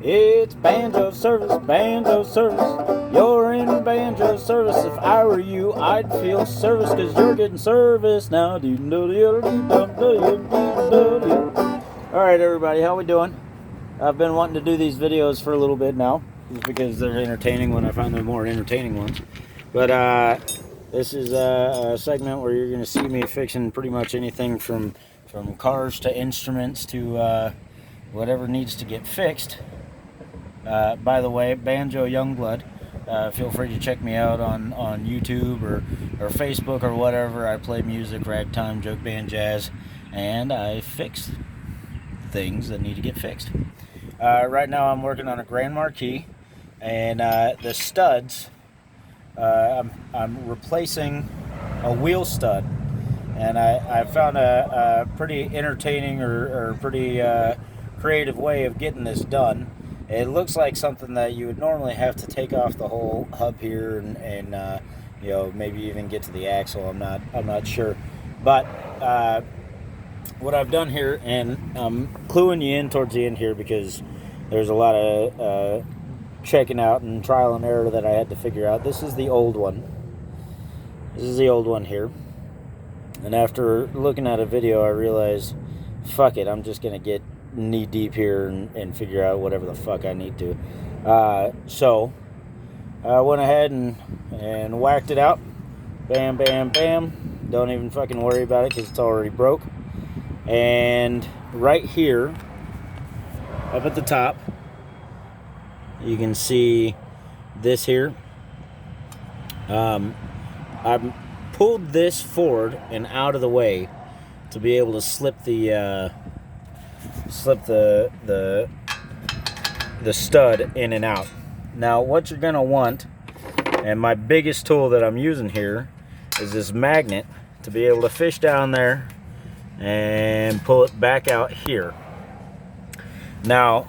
It's Banjo service, Banjo service. You're in Banjo service. If I were you, I'd feel service, cause you're getting service now. Alright everybody, how we doing? I've been wanting to do these videos for a little bit now, just because they're entertaining when I find the more entertaining ones. But this is a segment where you're going to see me fixing pretty much anything from cars to instruments to whatever needs to get fixed. By the way, Banjo Youngblood. Feel free to check me out on YouTube or Facebook or whatever. I play music, ragtime, joke band, jazz, and I fix things that need to get fixed. Right now I'm working on a Grand Marquis, and the studs, I'm replacing a wheel stud, and I found a pretty entertaining or pretty creative way of getting this done. It looks like something that you would normally have to take off the whole hub here and you know, maybe even get to the axle. I'm not sure, but what I've done here, and I'm cluing you in towards the end here because there's a lot of checking out and trial and error that I had to figure out. This is the old one. This is the old one here. And after looking at a video, I realized, fuck it, I'm just gonna get knee deep here and figure out whatever the fuck I need to. So I went ahead and whacked it out. Bam, bam, bam. Don't even fucking worry about it because it's already broke. And right here, up at the top, you can see this here. I pulled this forward and out of the way to be able to slip the stud in and out. Now what you're gonna want, and my biggest tool that I'm using here, is this magnet to be able to fish down there and pull it back out here. Now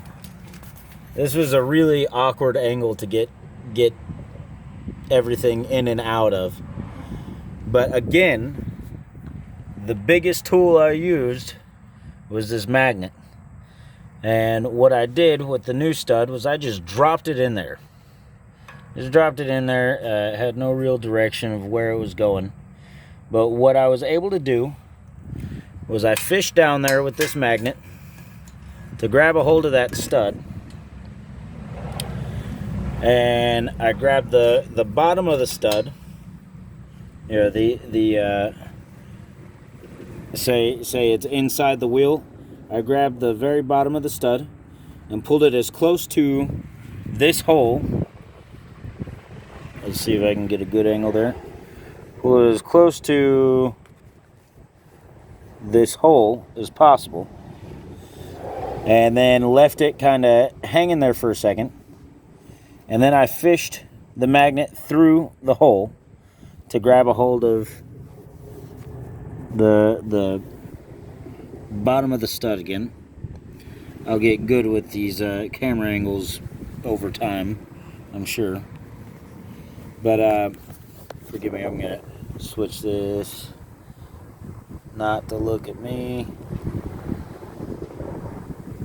this was a really awkward angle to get everything in and out of, but again, the biggest tool I used was this magnet. And what I did with the new stud was I just dropped it in there. Just dropped it in there. Had no real direction of where it was going. But what I was able to do was I fished down there with this magnet to grab a hold of that stud. And I grabbed the bottom of the stud. You know, say it's inside the wheel. I grabbed the very bottom of the stud and pulled it as close to this hole. Let's see if I can get a good angle there. Pull it as close to this hole as possible. And then left it kind of hanging there for a second. And then I fished the magnet through the hole to grab a hold of the bottom of the stud again. I'll get good with these camera angles over time, I'm sure. But forgive me, I'm gonna switch this not to look at me.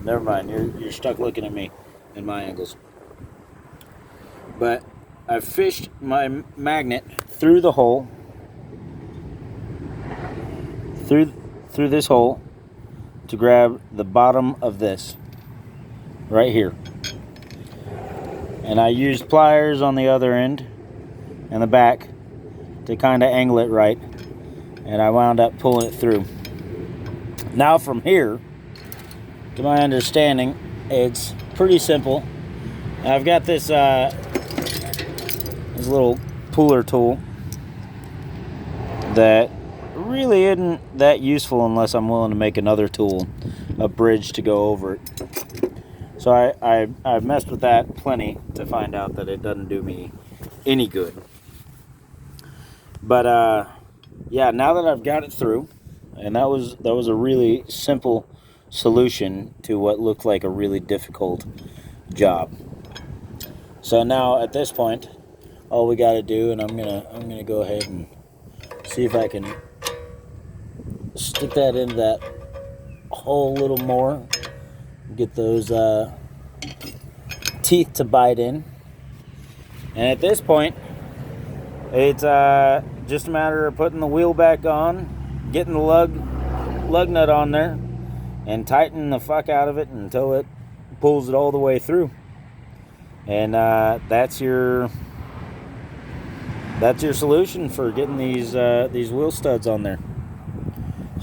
Never mind, you're stuck looking at me in my angles. But I fished my magnet through the hole, through this hole, to grab the bottom of this right here. And I used pliers on the other end and the back to kind of angle it right, and I wound up pulling it through. Now from here, to my understanding, it's pretty simple. I've got this this little puller tool that really isn't that useful unless I'm willing to make another tool, a bridge to go over it. So I've messed with that plenty to find out that it doesn't do me any good. But yeah, now that I've got it through, and that was a really simple solution to what looked like a really difficult job. So now at this point, all we got to do, and I'm gonna go ahead and see if I can stick that into that hole a little more, get those teeth to bite in. And at this point, it's just a matter of putting the wheel back on, getting the lug nut on there, and tightening the fuck out of it until it pulls it all the way through. And that's your solution for getting these wheel studs on there.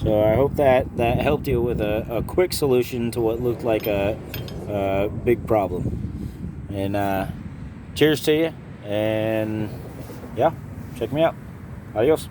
So I hope that helped you with a quick solution to what looked like a big problem. And cheers to you, and yeah, check me out. Adios.